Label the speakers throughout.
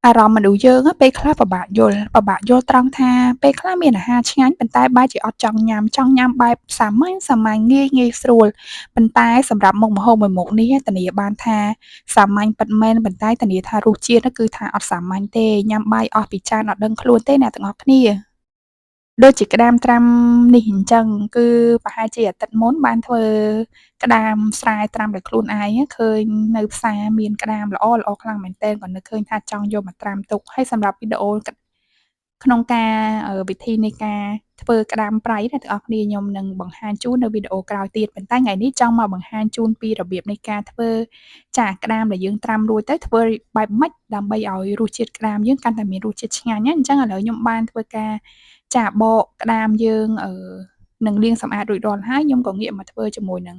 Speaker 1: អារម្មណ៍មនុស្សយើងពេលខ្លះពិបាកយល់ត្រង់ថាពេលខ្លះមានអាហារឆ្ងាញ់ប៉ុន្តែបែរជាអត់ចង់ញ៉ាំបែបសាមញ្ញៗងាយស្រួលប៉ុន្តែសម្រាប់មុខម្ហូបមួយមុខនេះធានាបានថាសាមញ្ញពិតមែនប៉ុន្តែធានាថារសជាតិគឺថាអត់សាមញ្ញទេញ៉ាំបាយអស់ពីចានអត់ដឹងខ្លួនទេអ្នកទាំងអស់គ្នាដូចជាក្តាមត្រាំនេះអញ្ចឹងគឺប្រហែលជាអាទិត្យមុនបានធ្វើក្តាមស្រែត្រាំដោយខ្លួនឯងឃើញនៅផ្សារមានក្តាមល្អៗខ្លាំងមែនទែនក៏នឹកឃើញថាចង់យកមកត្រាំទុកហើយសម្រាប់វីដេអូក្នុងការវិធីនៃការធ្វើក្តាមប្រៃអ្នកទាំងអស់គ្នាខ្ញុំនឹងបង្ហាញជូននៅវីដេអូក្រោយទៀតប៉ុន្តែថ្ងៃនេះចង់មកបង្ហាញជូនពីរបៀបនៃការធ្វើចាក្តាមដែលយើងត្រាំរួចទៅធ្វើបែបម៉េចដើម្បីឲ្យរសជាតិក្តាមយើងកាន់តែមានរសជាតិឆ្ងាញ់ណាអញ្ចឹងឥឡូវខ្ញុំបានធ្វើការចាបកក្តាមយើងនឹងលាងសម្អាតរួចរាល់ហើយខ្ញុំក៏ងាកមកធ្វើជាមួយនឹង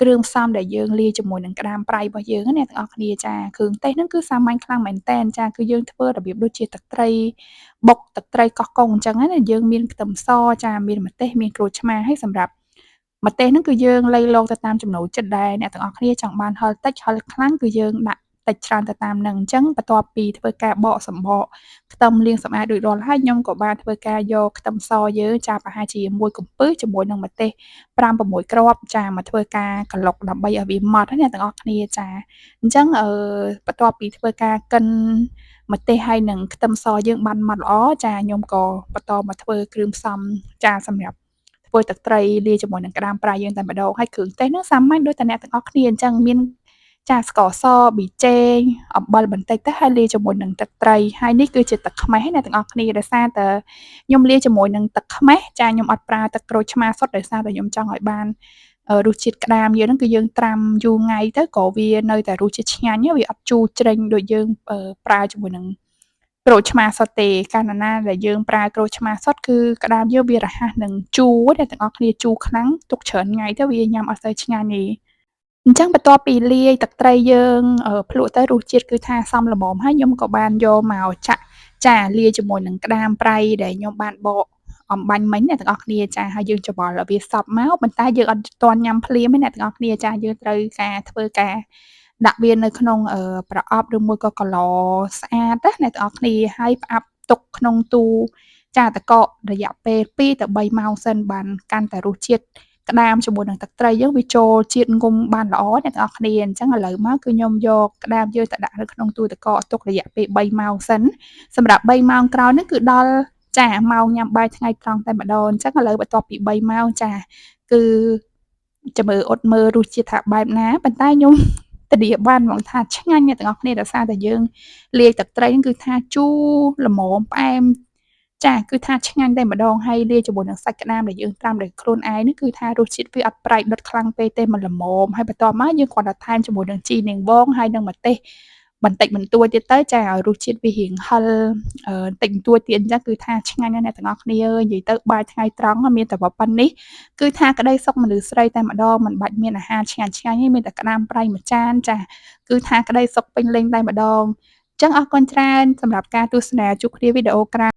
Speaker 1: គ្រឿងផ្សំដែលយើងលាយជាមួយនឹងក្តាមប្រៃរបស់យើងណាអ្នកទាំងអស់គ្នាចាគ្រឿងទេសហ្នឹងគឺសាមញ្ញខ្លាំងមែនទែនចាគឺយើងធ្វើរបៀបដូចជាទឹកត្រីបុកទឹកត្រីកោះកុងអញ្ចឹងណាយើងមានខ្ទឹមសចាមានម្ទេសមានក្រូចឆ្មាហើយសម្រាប់ម្ទេសហ្នឹងគឺយើងលៃលកទៅតាមចំណូលចិត្តដែលអ្នកទាំងអស់គ្នាចង់បានហឹរតិចហឹរខ្លាំងគឺយើងដាក់តិចច្រើនទៅតាមហ្នឹងអញ្ចឹងបន្ទាប់ពីធ្វើការបកសម្បកខ្ទឹមលាងសម្អាតរួចរាល់ហើយខ្ញុំក៏បានធ្វើការយកខ្ទឹមសយើងចាប្រហែលជាមួយកំពឹសជាមួយនឹងម្ទេស5-6គ្រាប់ចាមកធ្វើការក្រឡុកដើម្បីឲ្យវាម៉ដ្ឋណាអ្នកទាំងអស់គ្នាចាអញ្ចឹងបន្ទាប់ពីធ្វើការកិនម្ទេសហើយនិងខ្ទឹមសយើងបានម៉ដ្ឋល្អចាខ្ញុំក៏បន្តមកធ្វើគ្រឿងផ្សំចាសម្រាប់ធ្វើទឹកត្រីលាយជាមួយនឹងក្តាមប្រៃយើងតែម្ដងហើយគ្រឿងទេសហ្នឹងសាមញ្ញដូចតែអ្នកទាំងអស់គ្នាអញ្ចឹងមានចាស្ករសប៊ីចេងអំបិលបន្តិចទៅហើយលាយជាមួយនឹងទឹកត្រីហើយនេះគឺជាទឹកខ្មេះណាអ្នកទាំងអស់គ្នាដោយសារតែខ្ញុំលាយជាមួយនឹងទឹកខ្មេះចាខ្ញុំអត់ប្រើទឹកក្រូចឆ្មាសុទ្ធដោយសារតែខ្ញុំចង់ឲ្យបានរសជាតិក្តាមយើងហ្នឹងគឺយើងត្រាំយូរថ្ងៃទៅក៏វានៅតែរសជាតិឆ្ងាញ់វាអត់ជូរជ្រេញដូចយើងប្រើជាមួយនឹងក្រូចឆ្មាសុទ្ធទេកាលណាដែលយើងប្រើក្រូចឆ្មាសុទ្ធគឺក្តាមយើងវារហ័សនឹងជូរអ្នកទាំងអស់គ្នាជូរខ្លាំងទុកច្រើនថ្ងៃទៅវាញ៉ាំអត់សូវឆ្ងាញ់ទេអញ្ចឹងបន្ទាប់ពីលាយទឹកត្រីយើងភ្លក្សទៅរសជាតិគឺថាសមល្មមហើយខ្ញុំក៏បានយកមកចាលាយជាមួយនឹងក្តាមប្រៃដែលខ្ញុំបានបកអំបាញ់មិញអ្នកទាំងអស់គ្នាចាហើយយើងច្របល់ឲ្យវាសព្វមកប៉ុន្តែយើងអត់ទាន់ញ៉ាំភ្លាមទេអ្នកទាំងអស់គ្នាចាយើងត្រូវការធ្វើការដាក់វានៅក្នុងប្រអប់ឬមួយក៏ក្រឡស្អាតណាអ្នកទាំងអស់គ្នាហើយផ្អាប់ទុកក្នុងទូចាទឹកកករយៈពេល2-3ម៉ោងសិនបានកាន់តែរសជាតិក្តាមជាមួយនឹងទឹកត្រីយើងវាចូលជាតិងុំបានល្អអ្នកទាំងអស់គ្នាអញ្ចឹងឥឡូវមកគឺខ្ញុំយកក្តាមយើងទៅដាក់នៅក្នុងទូទឹកកកទុករយៈពេល3ម៉ោងសិនសម្រាប់3ម៉ោងក្រោយនេះគឺដល់ចាម៉ោងញ៉ាំបាយថ្ងៃត្រង់តែម្ដងអញ្ចឹងឥឡូវបន្ទាប់ពី3ម៉ោងចាគឺចាំមើលអ៊ុតមើលរសជាតិថាបែបណាប៉ុន្តែខ្ញុំធានាបានហ្មងថាឆ្ងាញ់អ្នកទាំងអស់គ្នាដោយសារតែយើងលាយទឹកត្រីហ្នឹងគឺថាជូរល្មមផ្អែមចាគឺថាឆ្ងាញ់តែម្ដងហើយលាយជាមួយនឹងសាច់ក្តាមដែលយើងត្រាំដោយខ្លួនឯងនេះគឺថារសជាតិវាអត់ប្រៃដុតខ្លាំងពេកទេมันល្មមហើយបន្ទាប់មកយើងគ្រាន់តែថែមជាមួយនឹងជីនាងវងហើយនិងម្ទេសបន្តិចបន្តួចទៀតទៅចាឲ្យរសជាតិវារៀងហឹរបន្តិចបន្តួចទៀតអញ្ចឹងគឺថាឆ្ងាញ់ណាស់អ្នកទាំងអស់គ្នាអើយនិយាយទៅបាយថ្ងៃត្រង់មានតែប៉ុណ្នេះគឺថាក្តីសុខមនុស្សស្រីតែម្ដងមិនបាច់មានអាហារឆ្ងាញ់ៗទេមានតែក្តាមប្រៃមួយចានចាគឺថាក្តីសុខពេញលេញតែម្ដងអញ្ចឹងអរគុណច្រើនសម្រាប់ការទស្សនាជួបគ្នាវីដេអូក្រោយ